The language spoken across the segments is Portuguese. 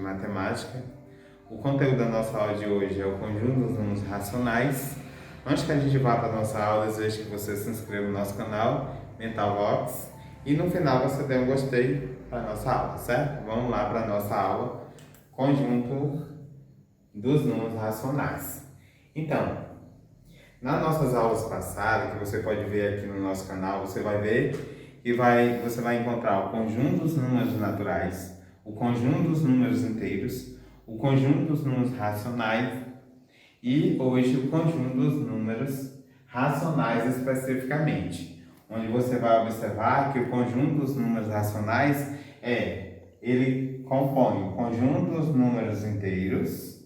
matemática. O conteúdo da nossa aula de hoje é o conjunto dos números racionais. Antes que a gente vá para a nossa aula, desejo que você se inscreva no nosso canal, MentalVox, e no final você dê um gostei para a nossa aula, certo? Vamos lá para a nossa aula, conjunto dos números racionais. Então, nas nossas aulas passadas, que você pode ver aqui no nosso canal, você vai ver que você vai encontrar o conjunto dos números naturais, o conjunto dos números inteiros, o conjunto dos números racionais e hoje o conjunto dos números racionais especificamente, onde você vai observar que o conjunto dos números racionais ele compõe o conjunto dos números inteiros,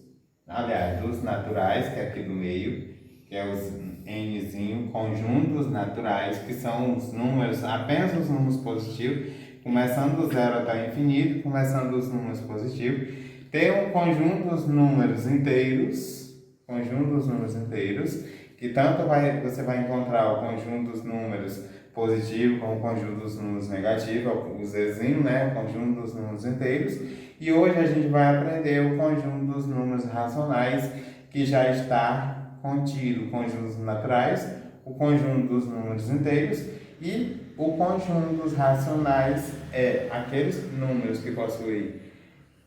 aliás, dos naturais, que é aqui do meio, que é os nzinho, conjuntos naturais, que são os números, apenas os números positivos, começando do zero até o infinito, começando dos números positivos. Tem um conjunto dos números inteiros, que tanto você vai encontrar o conjunto dos números positivos como o conjunto dos números negativos, o Zzinho, né, o conjunto dos números inteiros. E hoje a gente vai aprender o conjunto dos números racionais, que já está contido o conjunto dos naturais, o conjunto dos números inteiros e o conjunto dos racionais aqueles números que possuem,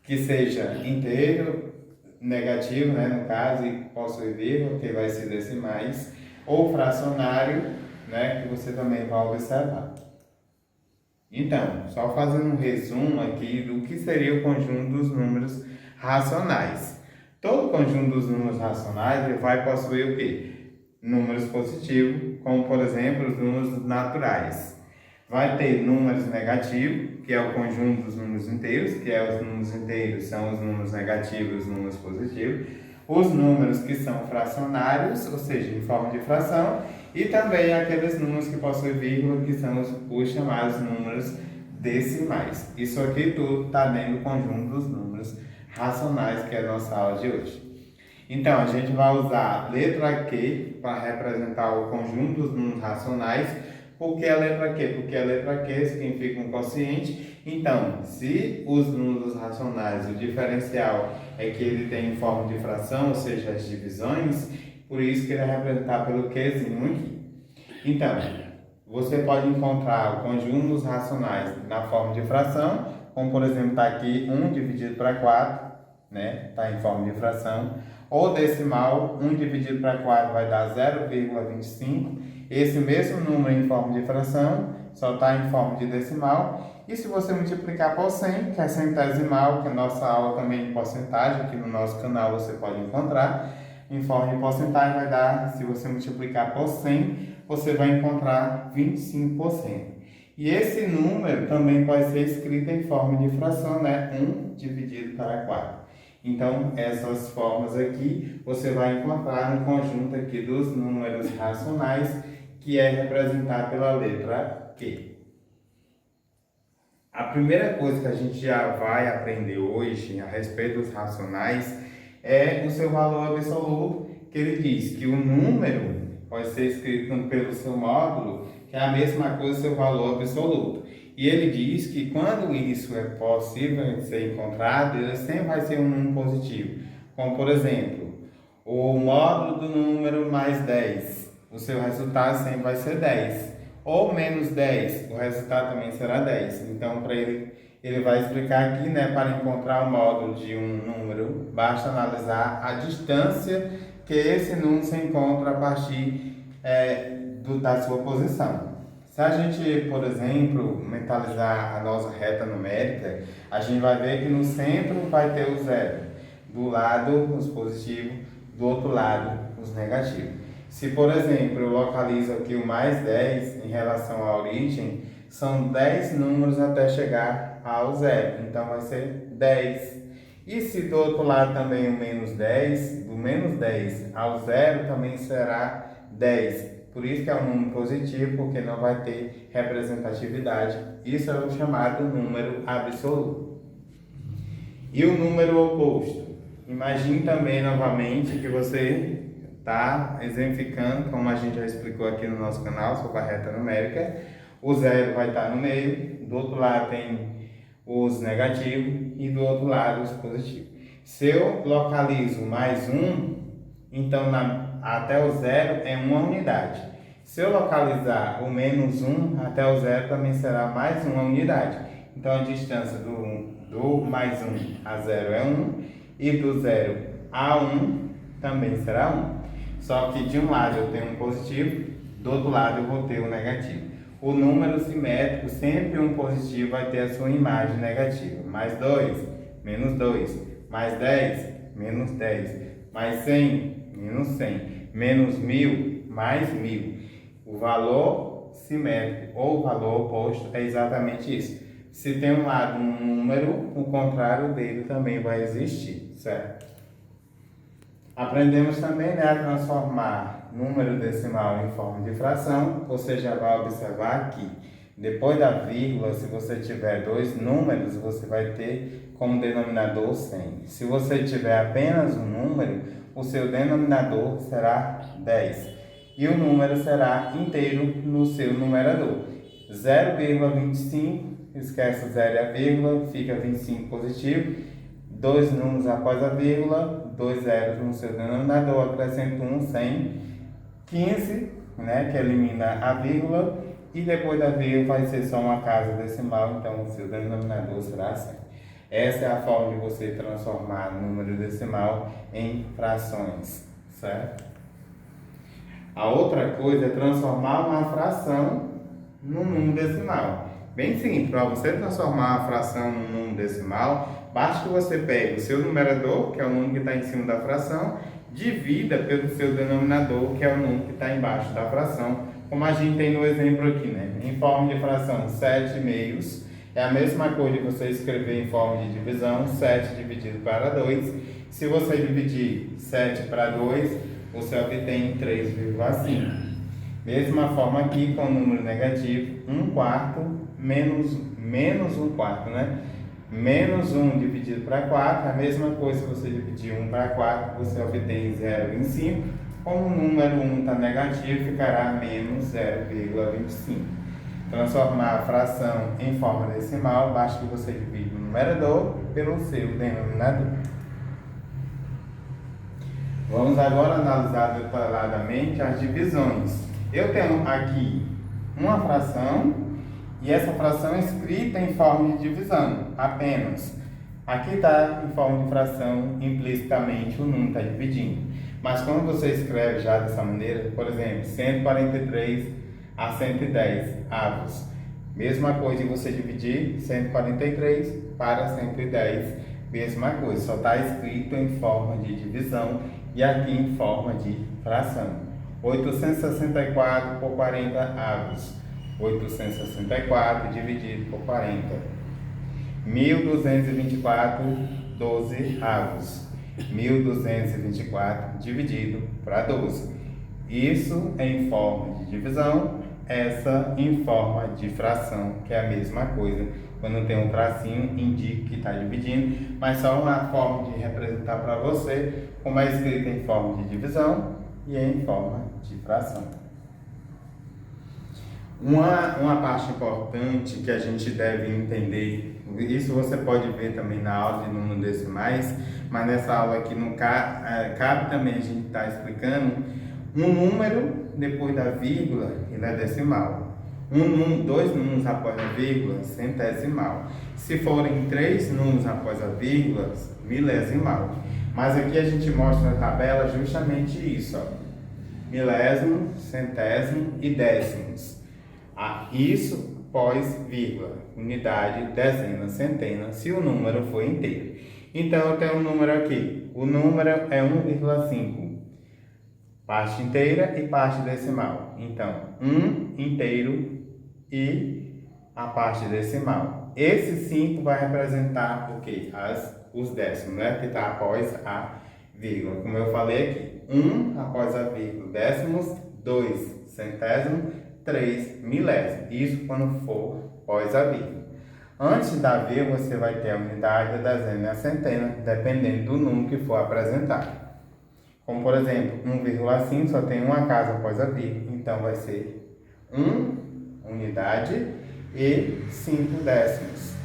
que seja inteiro, negativo, né, no caso, e possui vírgula, que vai ser decimais, ou fracionário, né, que você também vai observar. Então, só fazendo um resumo aqui do que seria o conjunto dos números racionais. Todo conjunto dos números racionais ele vai possuir o quê? Números positivos, como por exemplo os números naturais. Vai ter números negativos, que é o conjunto dos números inteiros, que é os números inteiros são os números negativos e os números positivos. Os números que são fracionários, ou seja, em forma de fração, e também aqueles números que possuem vírgula, que são os chamados números decimais. Isso aqui tudo está dentro do conjunto dos números racionais, que é a nossa aula de hoje. Então, a gente vai usar a letra Q para representar o conjunto dos números racionais. Por que a letra Q? Porque a letra Q significa um quociente. Então, se os números racionais, o diferencial é que ele tem forma de fração, ou seja, as divisões, por isso que ele é representado pelo Qzinho aqui. Então, você pode encontrar o conjunto dos racionais na forma de fração, como por exemplo está aqui 1 dividido para 4, né? Está em forma de fração. Ou decimal, 1 dividido para 4 vai dar 0,25. Esse mesmo número em forma de fração só está em forma de decimal. E se você multiplicar por 100, que é centesimal, que é a nossa aula também de porcentagem, aqui no nosso canal você pode encontrar, em forma de porcentagem vai dar, se você multiplicar por 100, você vai encontrar 25%. E esse número também pode ser escrito em forma de fração, né? 1 dividido para 4. Então, essas formas aqui você vai encontrar no conjunto aqui dos números racionais, que é representado pela letra Q. A primeira coisa que a gente já vai aprender hoje a respeito dos racionais é o seu valor absoluto, que ele diz que o número pode ser escrito pelo seu módulo, que é a mesma coisa do seu valor absoluto. E ele diz que quando isso é possível de ser encontrado, ele sempre vai ser um número positivo. Como, por exemplo, o módulo do número mais 10, o seu resultado sempre vai ser 10. Ou menos 10, o resultado também será 10. Então, para ele vai explicar aqui, né, para encontrar o módulo de um número, basta analisar a distância que esse número se encontra a partir da sua posição. Se a gente, por exemplo, mentalizar a nossa reta numérica, a gente vai ver que no centro vai ter o zero, do lado os positivos, do outro lado os negativos. Se, por exemplo, eu localizo aqui o mais 10 em relação à origem, são 10 números até chegar ao zero, então vai ser 10. E se do outro lado também o menos 10, do menos 10 ao zero também será 10. Por isso que é um número positivo, porque não vai ter representatividade. Isso é o chamado número absoluto. E o número oposto? Imagine também novamente que você está exemplificando, como a gente já explicou aqui no nosso canal sobre a reta numérica. O zero vai estar no meio, do outro lado tem os negativos, e do outro lado os positivos. Se eu localizo mais 1, então até o zero é uma unidade. Se eu localizar o menos 1 até o zero, também será mais uma unidade. Então a distância do mais 1 a 0 é 1 e do 0 a 1 também será 1. Só que de um lado eu tenho um positivo, do outro lado eu vou ter um negativo. O número simétrico, sempre um positivo vai ter a sua imagem negativa. Mais 2, menos 2. Mais 10, menos 10. Mais 100, menos 100. Menos 1000, mais 1000. O valor simétrico ou o valor oposto é exatamente isso. Se tem um lado um número, o contrário dele também vai existir, certo? Aprendemos também, né, a transformar número decimal em forma de fração. Você já vai observar aqui, depois da vírgula, se você tiver dois números, você vai ter como denominador 100. Se você tiver apenas um número, o seu denominador será 10. E o número será inteiro no seu numerador. 0,25, esquece o 0 e a vírgula, fica 25 positivo. 2 números após a vírgula, 2 zeros no seu denominador, acrescento 1, 100. 15, né, que elimina a vírgula, e depois da vírgula vai ser só uma casa decimal, então o seu denominador será 100. Essa é a forma de você transformar número decimal em frações, certo? A outra coisa é transformar uma fração num número decimal. Bem simples, para você transformar uma fração num número decimal, basta que você pegue o seu numerador, que é o número que está em cima da fração, divida pelo seu denominador, que é o número que está embaixo da fração, como a gente tem no exemplo aqui, né? Em forma de fração, 7 meios. É a mesma coisa de você escrever em forma de divisão, 7 dividido para 2. Se você dividir 7 para 2, você obtém 3,5. Mesma forma aqui com o número negativo, 1 quarto menos 1 quarto, né? Menos 1 dividido para 4, a mesma coisa. Se você dividir 1 para 4, você obtém 0,25. Como o número 1 está negativo, ficará menos 0,25. Transformar a fração em forma decimal, basta que você divida o numerador pelo seu denominador. Vamos agora analisar detalhadamente as divisões. Eu tenho aqui uma fração e essa fração é escrita em forma de divisão, apenas. Aqui está em forma de fração, implicitamente o número está dividindo. Mas quando você escreve já dessa maneira, por exemplo, 143 a 110 avos. Mesma coisa de você dividir 143 para 110, mesma coisa, só está escrito em forma de divisão e aqui em forma de fração. 864 por 40 avos. 864 dividido por 40. 1224, 12 avos. 1224 dividido para 12. Isso é em forma de divisão, essa em forma de fração, que é a mesma coisa. Quando tem um tracinho, indica que está dividindo, mas só uma forma de representar para você como é escrito em forma de divisão e em forma de fração. Uma parte importante que a gente deve entender, isso você pode ver também na aula de números decimais, mas nessa aula aqui não cabe também a gente estar explicando. Um número depois da vírgula, ele é decimal. Dois números após a vírgula, centesimal. Se forem 3 números após a vírgula, milesimal. Mas aqui a gente mostra na tabela justamente isso, ó. Milésimo, centésimo e décimos. Isso pós-vírgula, unidade, dezena, centena, se o número for inteiro. Então eu tenho um número aqui, o número é 1,5, parte inteira e parte decimal. Então, 1 inteiro e a parte decimal. Esse 5 vai representar o quê? Os décimos, né? Que está após a vírgula. Como eu falei aqui, 1 após a vírgula, décimos, 2 centésimo, 3 milésimo. Isso quando for após a vírgula. Antes da vírgula, você vai ter a unidade, a dezena e a centena, dependendo do número que for apresentado. Como, por exemplo, 1,5 só tem uma casa após a vírgula, então vai ser 1 unidade e 5 décimos.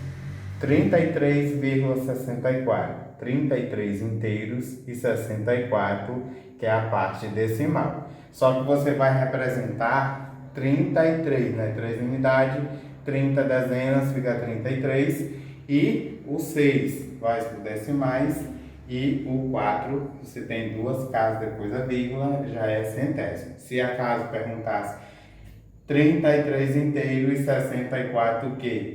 33,64. 33 inteiros e 64, que é a parte decimal. Só que você vai representar 33, né? 3 unidades, 30 dezenas fica 33. E o 6 vai para os decimais. E o 4, se tem duas casas depois da vírgula, já é centésimo. Se acaso perguntasse 33 inteiros e 64 o quê?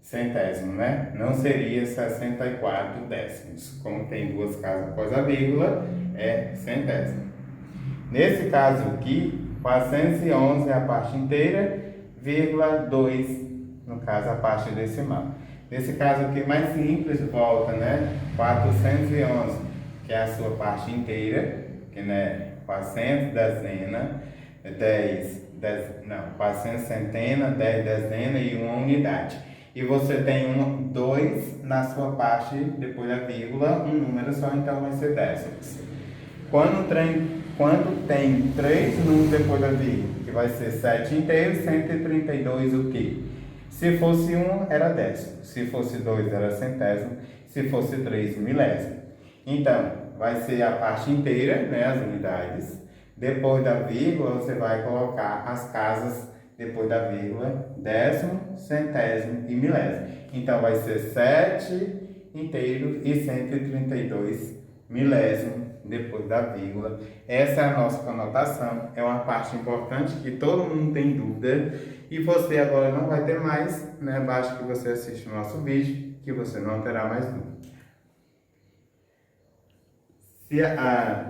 Centésimo, né? Não seria 64 décimos. Como tem duas casas após a vírgula, é centésimo. Nesse caso aqui, 411 é a parte inteira, vírgula 2, no caso a parte decimal. Nesse caso aqui mais simples, volta, né? 411, que é a sua parte inteira, que né? 400 dezena, 400 centena, 10 dezena e 1 unidade. E você tem 2 na sua parte, depois da vírgula, um número só, então vai ser décimos. Quando tem 3 números depois da vírgula, que vai ser 7 inteiros, 132 o quê? Se fosse 1, era décimo. Se fosse 2, era centésimo. Se fosse 3, milésimo. Então, vai ser a parte inteira, né, as unidades. Depois da vírgula, você vai colocar as casas depois da vírgula, décimo, centésimo e milésimo. Então, vai ser 7 inteiros e 132 milésimo depois da vírgula. Essa é a nossa conotação. É uma parte importante que todo mundo tem dúvida. E você agora não vai ter mais, né? Basta que você assista o nosso vídeo, que você não terá mais dúvida.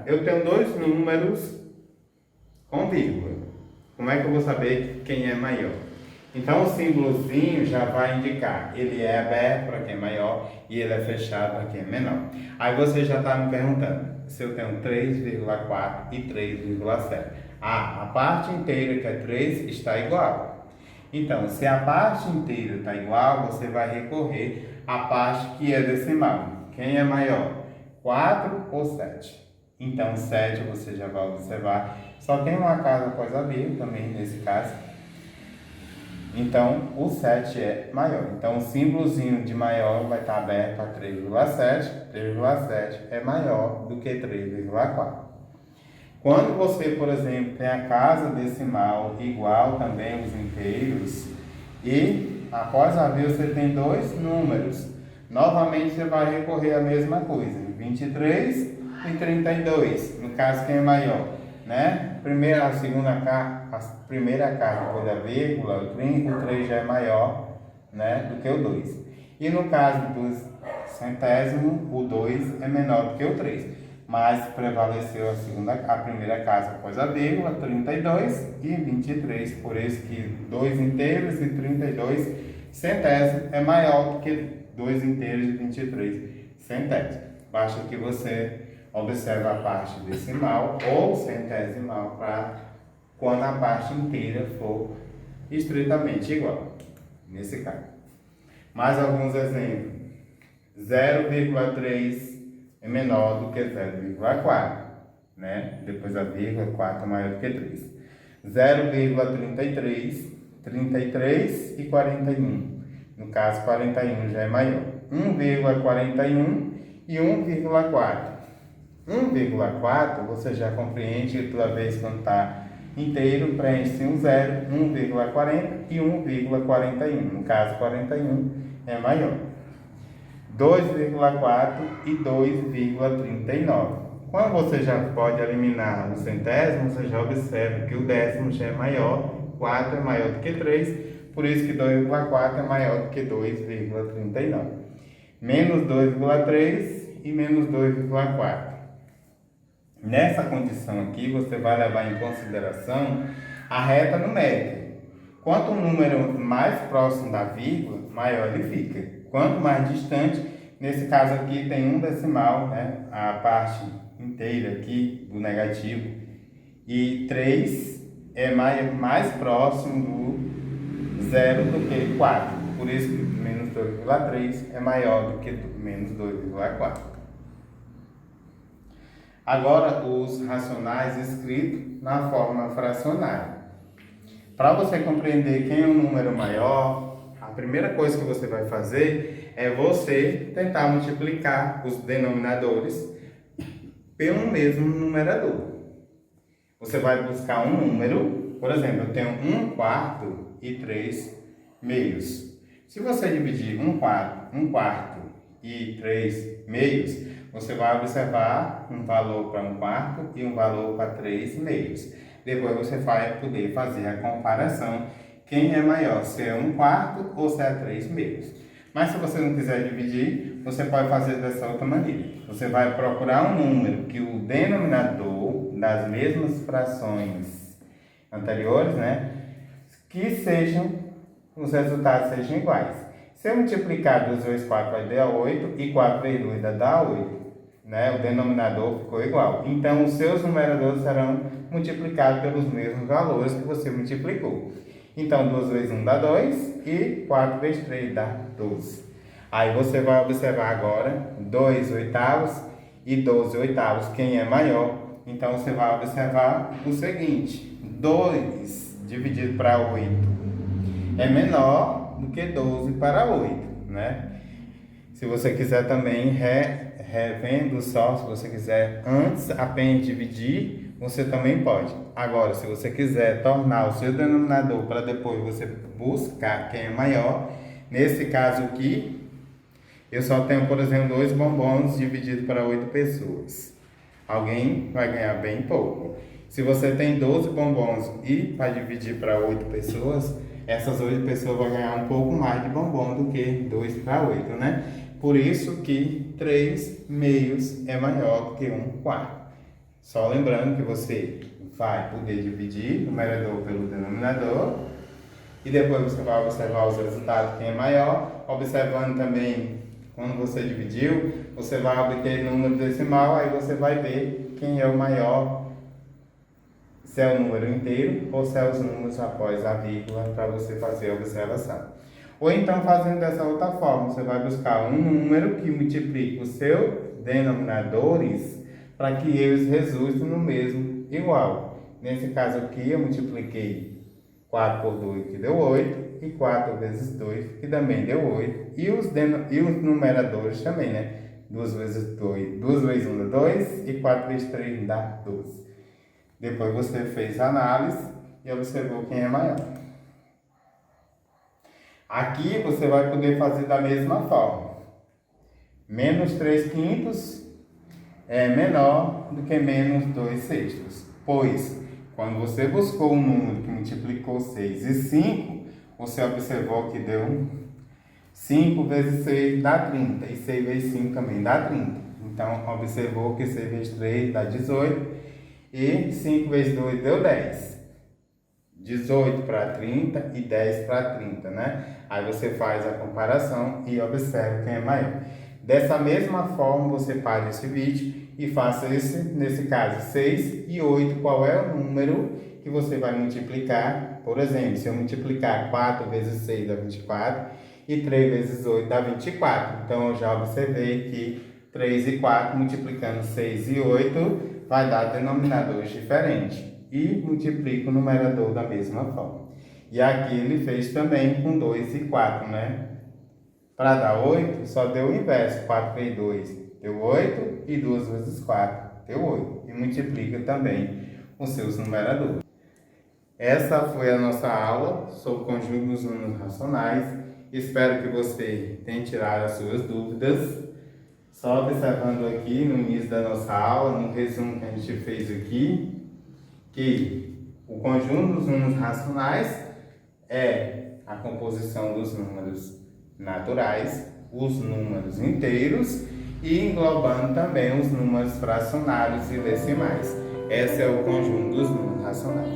Eu tenho 2 números com vírgula. Como é que eu vou saber quem é maior? Então o símbolozinho já vai indicar, ele é aberto para quem é maior e ele é fechado para quem é menor. Aí você já está me perguntando se eu tenho 3,4 e 3,7. A parte inteira que é 3 está igual. Então, se a parte inteira está igual, você vai recorrer à parte que é decimal. Quem é maior? 4 ou 7? Então, 7 você já vai observar. Só tem uma casa após a vírgula também, nesse caso. Então, o 7 é maior. Então, o símbolozinho de maior vai estar aberto a 3,7. 3,7 é maior do que 3,4. Quando você, por exemplo, tem a casa decimal igual também os inteiros e após a vírgula você tem 2 números, novamente você vai recorrer à mesma coisa, 23 e 32, no caso quem é maior, né? A primeira casa depois da vírgula, o 3 já é maior, né, do que o 2. E no caso do centésimo, o 2 é menor do que o 3. Mas prevaleceu a primeira casa após a vírgula, 32 e 23. Por isso que 2 inteiros e 32 centésimos é maior do que 2 inteiros e 23 centésimos. Basta que você observe a parte decimal ou centesimal para quando a parte inteira for estritamente igual, nesse caso. Mais alguns exemplos. 0,3 é menor do que 0,4, né? Depois da vírgula, 4 é maior do que 3. 0,33, 33 e 41. No caso, 41 já é maior. 1,41 e 1,4. 1,4 você já compreende que toda vez que está inteiro, preenche um 0, 1,40 e 1,41. No caso, 41 é maior. 2,4 e 2,39. Quando você já pode eliminar o centésimo, você já observa que o décimo já é maior, 4 é maior do que 3, por isso que 2,4 é maior do que 2,39. Menos 2,3 e menos 2,4. Nessa condição aqui, você vai levar em consideração a reta numérica. Quanto o número mais próximo da vírgula, maior ele fica. Quanto mais distante, nesse caso aqui tem um decimal, né? A parte inteira aqui do negativo. E 3 é mais próximo do zero do que 4. Por isso que menos 2,3 é maior do que menos 2,4. Agora, os racionais escritos na forma fracionária. Para você compreender quem é um número maior, a primeira coisa que você vai fazer é você tentar multiplicar os denominadores pelo mesmo numerador. Você vai buscar um número, por exemplo, eu tenho 1/4 e 3 meios. Se você dividir 1/4 e 3 meios, você vai observar um valor para 1/4 e um valor para 3 meios. Depois você vai poder fazer a comparação, quem é maior, se é 1/4 ou se é 3 meios. Mas se você não quiser dividir, você pode fazer dessa outra maneira. Você vai procurar um número que o denominador das mesmas frações anteriores, né, que sejam, os resultados sejam iguais. Se eu multiplicar 2 vezes 4 vai dar 8 e 4 vezes 2 vai dar 8. Né? O denominador ficou igual. Então, os seus numeradores serão multiplicados pelos mesmos valores que você multiplicou. Então, 2 vezes 1 dá 2 e 4 vezes 3 dá 12. Aí você vai observar agora 2 oitavos e 12 oitavos, quem é maior. Então, você vai observar o seguinte: 2 dividido para 8 é menor do que 12 para 8, né? Se você quiser também revendo só, se você quiser antes apenas dividir, você também pode. Agora, se você quiser tornar o seu denominador para depois você buscar quem é maior, nesse caso aqui, eu só tenho, por exemplo, 2 bombons dividido para 8 pessoas. Alguém vai ganhar bem pouco. Se você tem 12 bombons e vai dividir para 8 pessoas, essas 8 pessoas vão ganhar um pouco mais de bombom do que 2 para 8, né? Por isso que 3 meios é maior do que 1/4. Só lembrando que você vai poder dividir o numerador pelo denominador e depois você vai observar os resultados, quem é maior. Observando também, quando você dividiu, você vai obter número decimal, aí você vai ver quem é o maior, se é o número inteiro ou se é os números após a vírgula, para você fazer a observação. Ou então, fazendo dessa outra forma, você vai buscar um número que multiplique os seus denominadores para que eles resultem no mesmo igual. Nesse caso aqui, eu multipliquei 4 por 2, que deu 8, e 4 vezes 2, que também deu 8, e os numeradores também, né? 2 vezes 2, 2 vezes 1 dá 2, e 4 vezes 3 dá 12. Depois você fez a análise e observou quem é maior. Aqui você vai poder fazer da mesma forma. Menos 3/5 é menor do que menos 2/6. Pois, quando você buscou um número que multiplicou 6 e 5, você observou que deu 5 vezes 6 dá 30. E 6 vezes 5 também dá 30. Então, observou que 6 vezes 3 dá 18. E 5 vezes 2 deu 10. 18 para 30 e 10 para 30, né? Aí você faz a comparação e observa quem é maior. Dessa mesma forma, você faz esse vídeo e faça nesse caso, 6 e 8, qual é o número que você vai multiplicar. Por exemplo, se eu multiplicar 4 vezes 6 dá 24 e 3 vezes 8 dá 24. Então, eu já observei que 3 e 4 multiplicando 6 e 8 vai dar denominadores diferentes. E multiplica o numerador da mesma forma. E aqui ele fez também com 2 e 4, né? Para dar 8, só deu o inverso. 4 vezes 2 deu 8 e 2 vezes 4 deu 8. E multiplica também os seus numeradores. Essa foi a nossa aula sobre o conjunto dos números racionais. Espero que você tenha tirado as suas dúvidas. Só observando aqui no início da nossa aula, no resumo que a gente fez aqui, que o conjunto dos números racionais é a composição dos números naturais, os números inteiros e englobando também os números fracionários e decimais. Esse é o conjunto dos números racionais.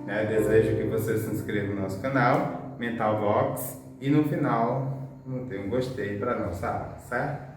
Eu desejo que você se inscreva no nosso canal, Mental Vox, e no final, tem um gostei para a nossa aula, certo?